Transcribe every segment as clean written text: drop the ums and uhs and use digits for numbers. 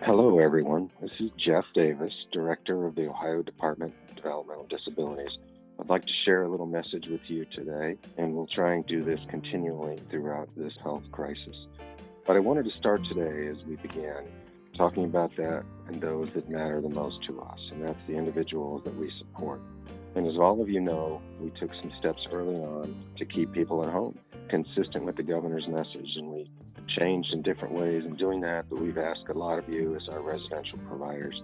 Hello, everyone. This is Jeff Davis, Director of the Ohio Department of Developmental Disabilities. I'd like to share a little message with you today, and we'll try and do this continually throughout this health crisis. But I wanted to start today as we began talking about that and those that matter the most to us, and that's the individuals that we support. And as all of you know, we took some steps early on to keep people at home, consistent with the governor's message, and we changed in different ways in doing that, but we've asked a lot of you as our residential providers,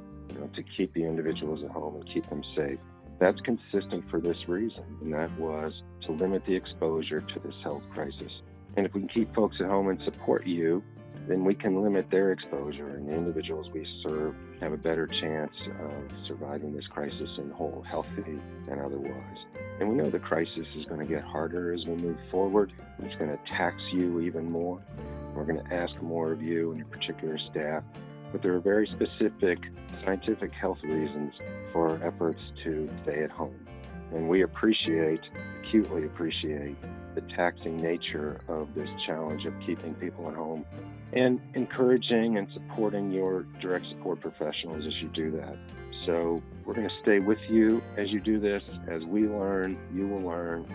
to keep the individuals at home and keep them safe. That's consistent for this reason, and that was to limit the exposure to this health crisis. And if we can keep folks at home and support you, then we can limit their exposure, and the individuals we serve have a better chance of surviving this crisis and whole, healthy, and otherwise. And we know the crisis is going to get harder as we move forward. It's going to tax you even more. We're going to ask more of you and your particular staff, but there are very specific scientific health reasons for our efforts to stay at home. And we acutely appreciate the taxing nature of this challenge of keeping people at home and encouraging and supporting your direct support professionals as you do that. So we're going to stay with you as you do this. As we learn, you will learn.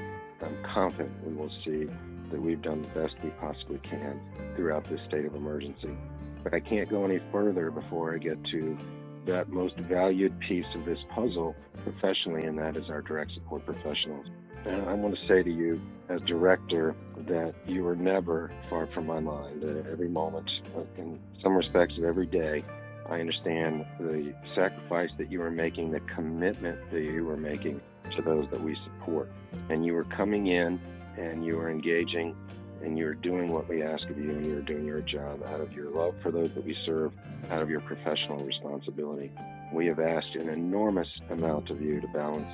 I'm confident we will see that we've done the best we possibly can throughout this state of emergency. But I can't go any further before I get to that most valued piece of this puzzle professionally, and that is our direct support professionals. And I want to say to you as director that you are never far from my mind. Every moment, in some respects of every day, I understand the sacrifice that you are making, the commitment that you are making to those that we support. And you are coming in and you are engaging and you're doing what we ask of you, and you're doing your job out of your love for those that we serve, out of your professional responsibility. We have asked an enormous amount of you to balance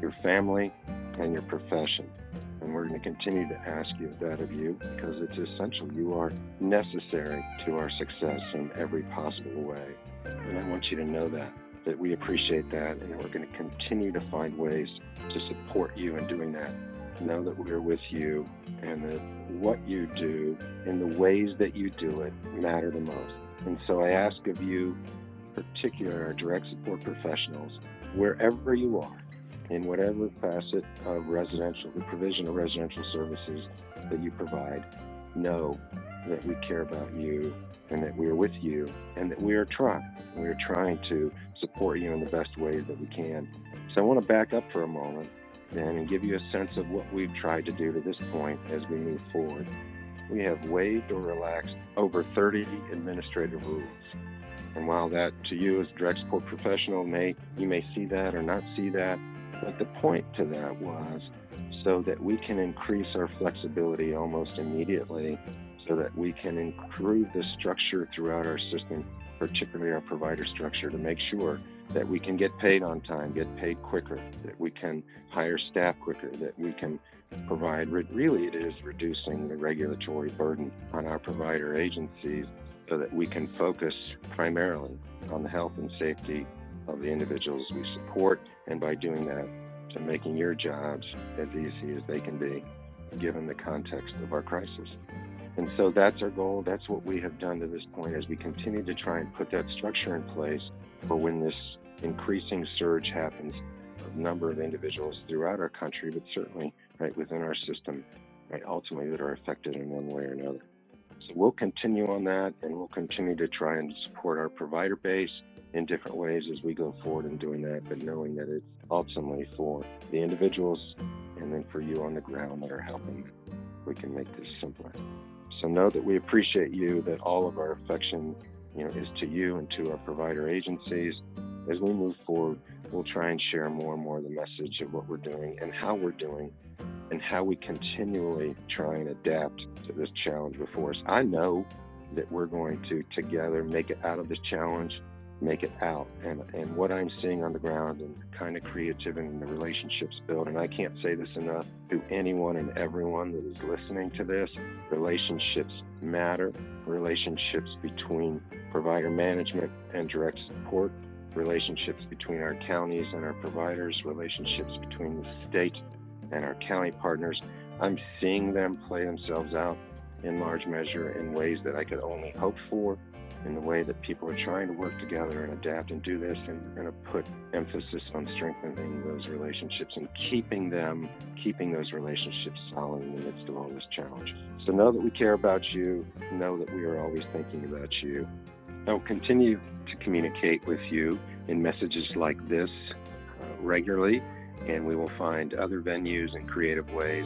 your family and your profession. And we're going to continue to ask you that of you because it's essential. You are necessary to our success in every possible way. And I want you to know that we appreciate that, and we're going to continue to find ways to support you in doing that. Know that we're with you, and that what you do and the ways that you do it matter the most. And so I ask of you, particularly our direct support professionals, wherever you are, in whatever facet of the provision of residential services that you provide, know that we care about you and that we are with you and that we are trying. We are trying to support you in the best ways that we can. So I want to back up for a moment and give you a sense of what we've tried to do to this point as we move forward. We have waived or relaxed over 30 administrative rules. And while that to you as a direct support professional, you may see that or not see that, but the point to that was so that we can increase our flexibility almost immediately, so that we can improve the structure throughout our system, particularly our provider structure, to make sure that we can get paid on time, get paid quicker, that we can hire staff quicker, that we can provide, really it is reducing the regulatory burden on our provider agencies so that we can focus primarily on the health and safety of the individuals we support, and by doing that, to making your jobs as easy as they can be, given the context of our crisis. And so that's our goal. That's what we have done to this point as we continue to try and put that structure in place for when this increasing surge happens of number of individuals throughout our country, but certainly right within our system, right, ultimately that are affected in one way or another. So we'll continue on that, and we'll continue to try and support our provider base in different ways as we go forward in doing that, but knowing that it's ultimately for the individuals and then for you on the ground that are helping, we can make this simpler. So know that we appreciate you, that all of our affection, is to you and to our provider agencies. As we move forward, we'll try and share more and more of the message of what we're doing and how we're doing and how we continually try and adapt to this challenge before us. I know that we're going to together make it out of this challenge, make it out. And what I'm seeing on the ground and the kind of creativity and the relationships built, and I can't say this enough to anyone and everyone that is listening to this, relationships matter. Relationships between provider management and direct support, relationships between our counties and our providers, relationships between the state and our county partners. I'm seeing them play themselves out in large measure in ways that I could only hope for, in the way that people are trying to work together and adapt and do this, and we're going to put emphasis on strengthening those relationships and keeping those relationships solid in the midst of all this challenge. So know that we care about you. Know that we are always thinking about you. I'll continue to communicate with you in messages like this regularly, and we will find other venues and creative ways